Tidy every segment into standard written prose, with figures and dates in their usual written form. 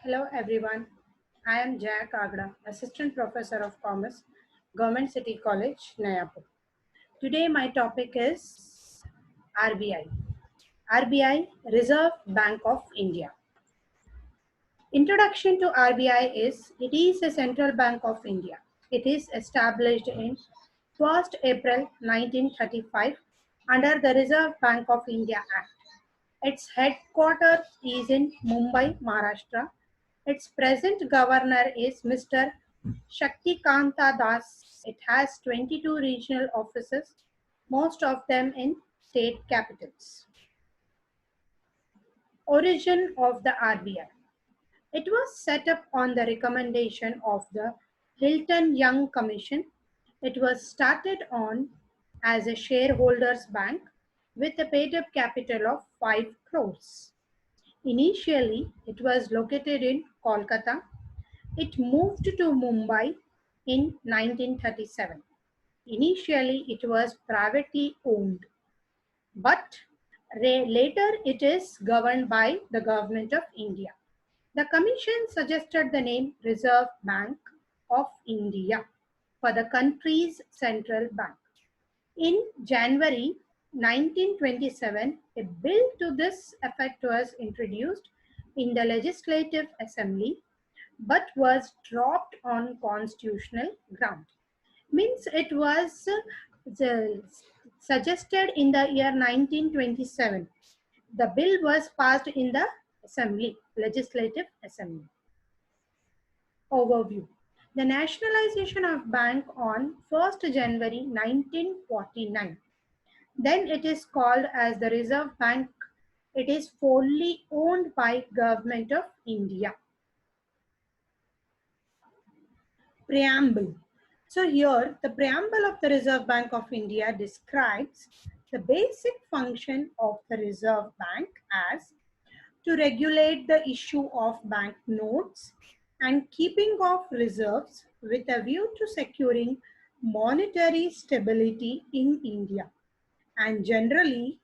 Hello everyone. I am Jaya Kagda, Assistant Professor of Commerce, Government City College, Nayapur. Today my topic is RBI. RBI, Reserve Bank of India. Introduction to RBI is it is a central bank of India. It is established in 1st April 1935 under the Reserve Bank of India Act. Its headquarters is in Mumbai, Maharashtra. Its present governor is Mr. Shaktikanta Das. It has 22 regional offices, most of them in state capitals. Origin of the RBI. It was set up on the recommendation of the Hilton Young Commission. It was started on as a shareholders bank with a paid up capital of 5 crores. Initially, it was located in Kolkata. It moved to Mumbai in 1937. Initially, it was privately owned, but later it is governed by the Government of India. The Commission suggested the name Reserve Bank of India for the country's central bank. In January 1927, a bill to this effect was introduced in the Legislative Assembly but was dropped on constitutional ground. Means it was suggested in the year 1927. The bill was passed in the Assembly, Legislative Assembly. Overview. The nationalization of bank on 1st January 1949. Then it is called as the Reserve Bank. It is fully owned by Government of India. Preamble. So here the preamble of the Reserve Bank of India describes the basic function of the Reserve Bank as to regulate the issue of bank notes and keeping of reserves with a view to securing monetary stability in India and generally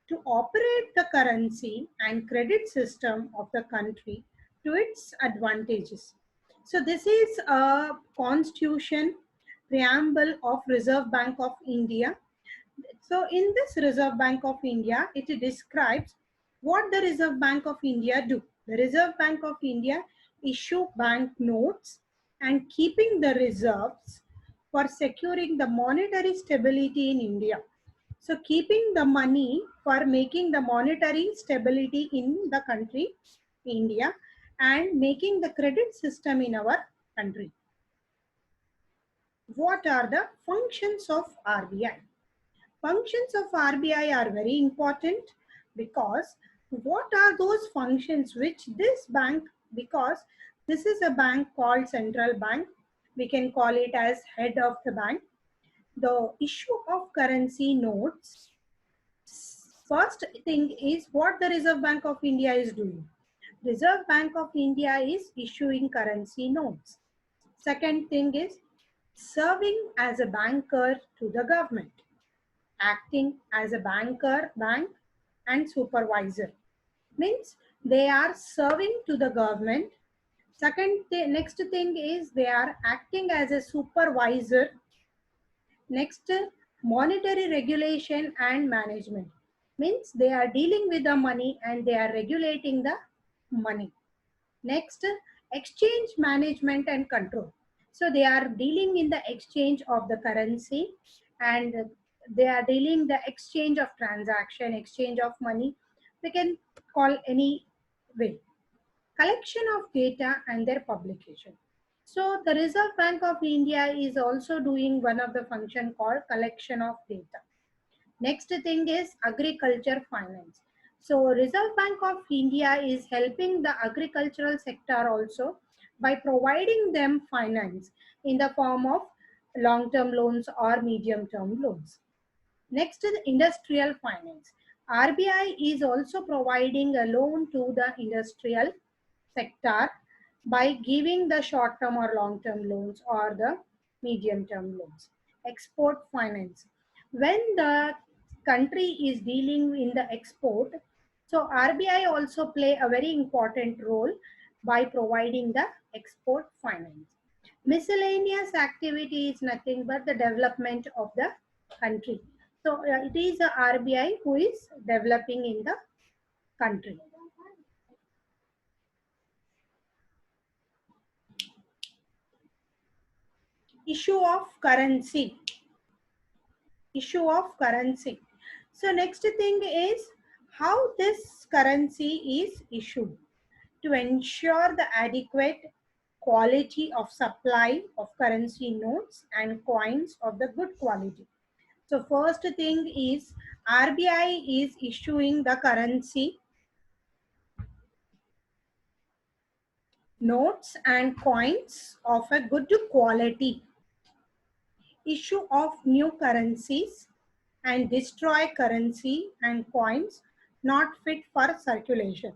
to operate the currency and credit system of the country to its advantages. So this is a constitution preamble of Reserve Bank of India. So in this Reserve Bank of India, it describes what the Reserve Bank of India do. The Reserve Bank of India issue bank notes and keeping the reserves for securing the monetary stability in India. So keeping the money for making the monetary stability in the country, India, and making the credit system in our country. What are the functions of RBI? Functions of RBI are very important because what are those functions which this bank, because this is a bank called central bank, we can call it as head of the bank. The issue of currency notes, first thing is what the Reserve Bank of India is doing. Reserve Bank of India is issuing currency notes. Second thing is serving as a banker to the government, acting as a banker, bank and supervisor. Means they are serving to the government. Next thing is they are acting as a supervisor. Next, monetary regulation and management. Means they are dealing with the money and they are regulating the money. Next, exchange management and control. So they are dealing in the exchange of the currency and they are dealing the exchange of transaction, exchange of money. We can call any way. Collection of data and their publication. So the Reserve Bank of India is also doing one of the function called collection of data. Next thing is agriculture finance. So Reserve Bank of India is helping the agricultural sector also by providing them finance in the form of long-term loans or medium-term loans. Next is industrial finance. RBI is also providing a loan to the industrial sector by giving the short-term or long-term loans or the medium-term loans. Export finance. When the country is dealing in the export, so RBI also play a very important role by providing the export finance. Miscellaneous activity is nothing but the development of the country. So it is the RBI who is developing in the country. Issue of currency. Issue of currency. So next thing is how this currency is issued. To ensure the adequate quality of supply of currency notes and coins of the good quality. So first thing is RBI is issuing the currency notes and coins of a good quality. Issue of new currencies and destroy currency and coins not fit for circulation.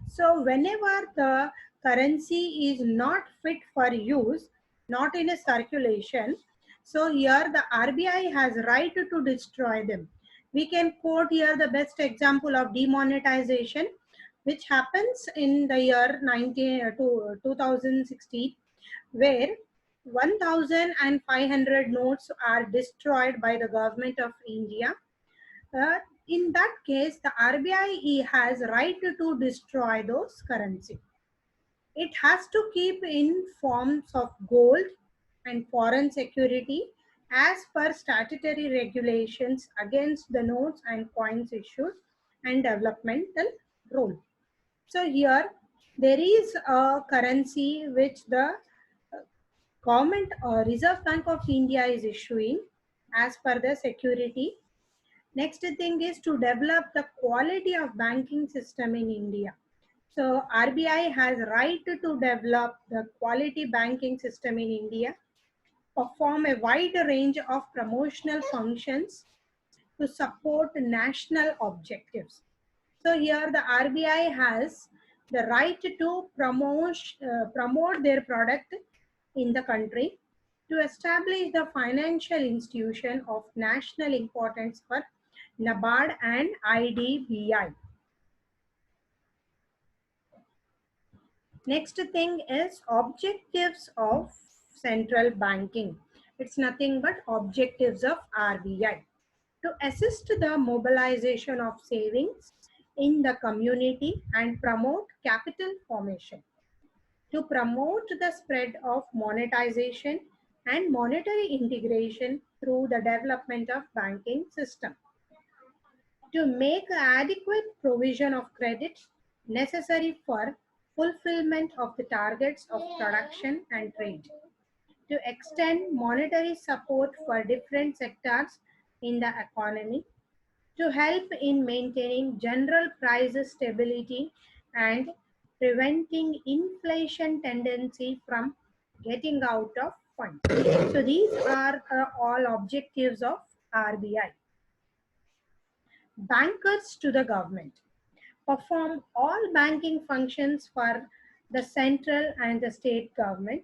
So whenever the currency is not fit for use, not in a circulation, so here the RBI has right to destroy them. We can quote here the best example of demonetization, which happens in the year 2016, where 1,500 notes are destroyed by the government of India. In that case, the RBI has right to destroy those currency. It has to keep in forms of gold and foreign security as per statutory regulations against the notes and coins issued and developmental role. So here there is a currency which the government or Reserve Bank of India is issuing as per the security. Next thing is to develop the quality of banking system in India. So RBI has right to develop the quality banking system in India, perform a wide range of promotional functions to support national objectives. So here the RBI has the right to promote their product in the country, to establish the financial institution of national importance for NABARD and IDBI. Next thing is objectives of central banking. It's nothing but objectives of RBI. To assist the mobilization of savings in the community and promote capital formation. To promote the spread of monetization and monetary integration through the development of banking system. To make adequate provision of credit necessary for fulfillment of the targets of production and trade. To extend monetary support for different sectors in the economy. To help in maintaining general price stability and preventing inflation tendency from getting out of fund. So these are all objectives of RBI. Bankers to the government. Perform all banking functions for the central and the state government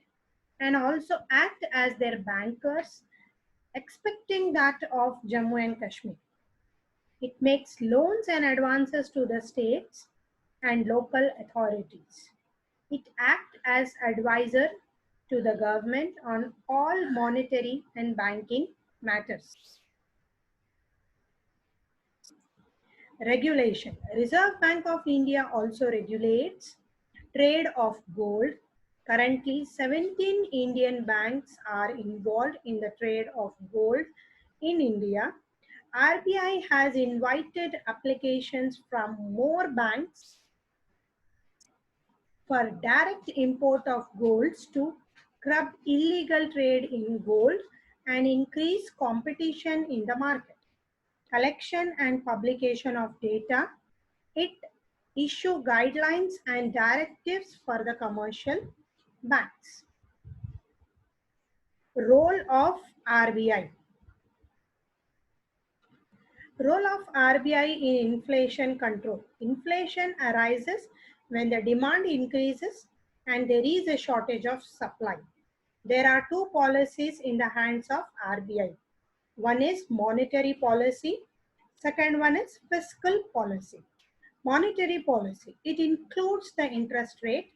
and also act as their bankers, expecting that of Jammu and Kashmir. It makes loans and advances to the states and local authorities. It acts as advisor to the government on all monetary and banking matters. Regulation. Reserve Bank of India also regulates trade of gold. Currently, 17 Indian banks are involved in the trade of gold in India. RBI has invited applications from more banks for direct import of golds to curb illegal trade in gold and increase competition in the market. Collection and publication of data. It issue guidelines and directives for the commercial banks. Role of RBI. Role of RBI in inflation control. Inflation arises when the demand increases and there is a shortage of supply. There are two policies in the hands of RBI. One is monetary policy. Second one is fiscal policy. Monetary policy. It includes the interest rate,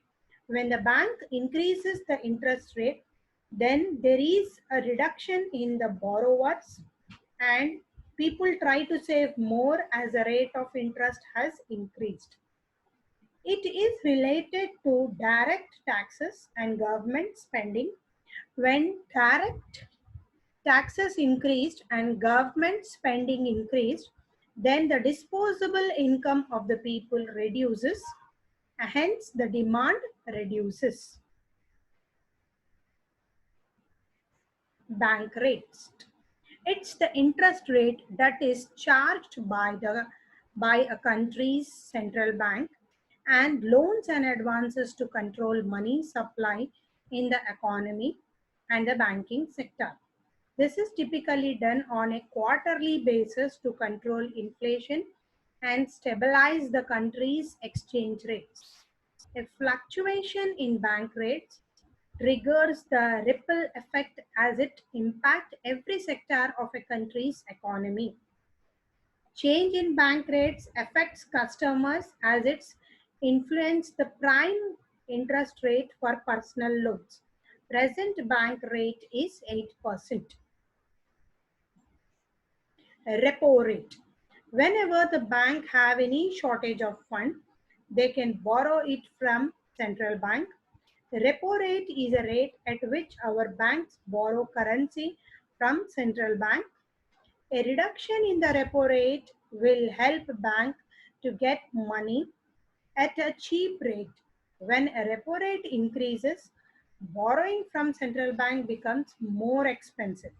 When the bank increases the interest rate, then there is a reduction in the borrowers and people try to save more as the rate of interest has increased. It is related to direct taxes and government spending. When direct taxes increased and government spending increased, then the disposable income of the people reduces, hence the demand reduces. Bank rates. It's the interest rate that is charged by a country's central bank and loans and advances to control money supply in the economy and the banking sector. This is typically done on a quarterly basis to control inflation and stabilize the country's exchange rates. A fluctuation in bank rates triggers the ripple effect as it impacts every sector of a country's economy. Change in bank rates affects customers as it's influence the prime interest rate for personal loans. Present bank rate is 8%. Repo rate. Whenever the bank have any shortage of fund, they can borrow it from central bank. The repo rate is a rate at which our banks borrow currency from central bank. A reduction in the repo rate will help bank to get money at a cheap rate. When a repo rate increases, borrowing from central bank becomes more expensive.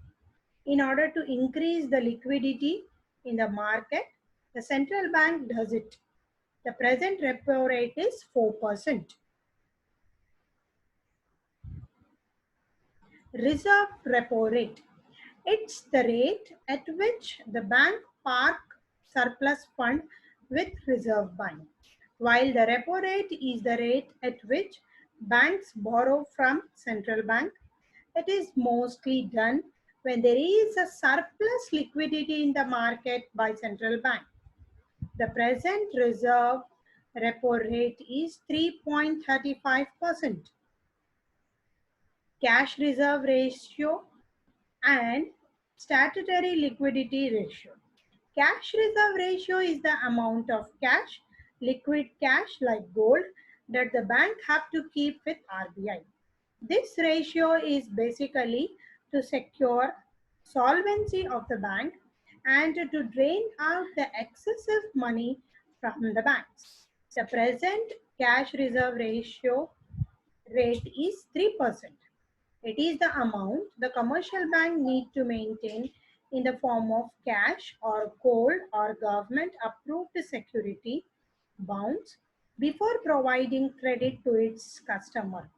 In order to increase the liquidity in the market, the central bank does it. The present repo rate is 4%. Reserve repo rate. It's the rate at which the bank park surplus fund with reserve bank, while the repo rate is the rate at which banks borrow from central bank. It is mostly done when there is a surplus liquidity in the market by central bank. The present reserve repo rate is 3.35%. Cash reserve ratio and statutory liquidity ratio. Cash reserve ratio is the amount of cash, liquid cash like gold, that the bank have to keep with RBI. This ratio is basically to secure solvency of the bank and to drain out the excessive money from the banks. The present cash reserve ratio rate is 3%. It is the amount the commercial bank need to maintain in the form of cash or gold or government approved security bonds before providing credit to its customer.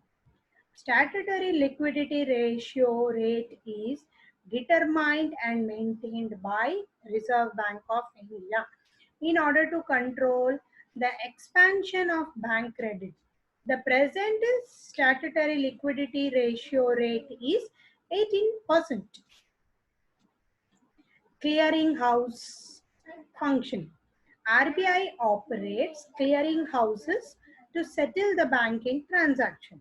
Statutory liquidity ratio rate is determined and maintained by Reserve Bank of India in order to control the expansion of bank credit. The present statutory liquidity ratio rate is 18%. Clearing house function. RBI operates clearing houses to settle the banking transaction.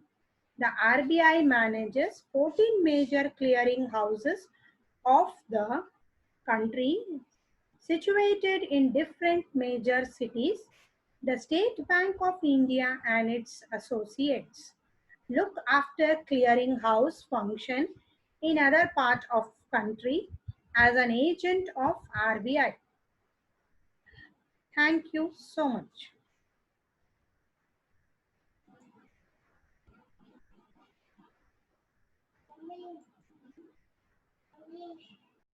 The RBI manages 14 major clearing houses of the country situated in different major cities. The State Bank of India and its associates look after clearing house function in other part of country as an agent of RBI. Thank you so much.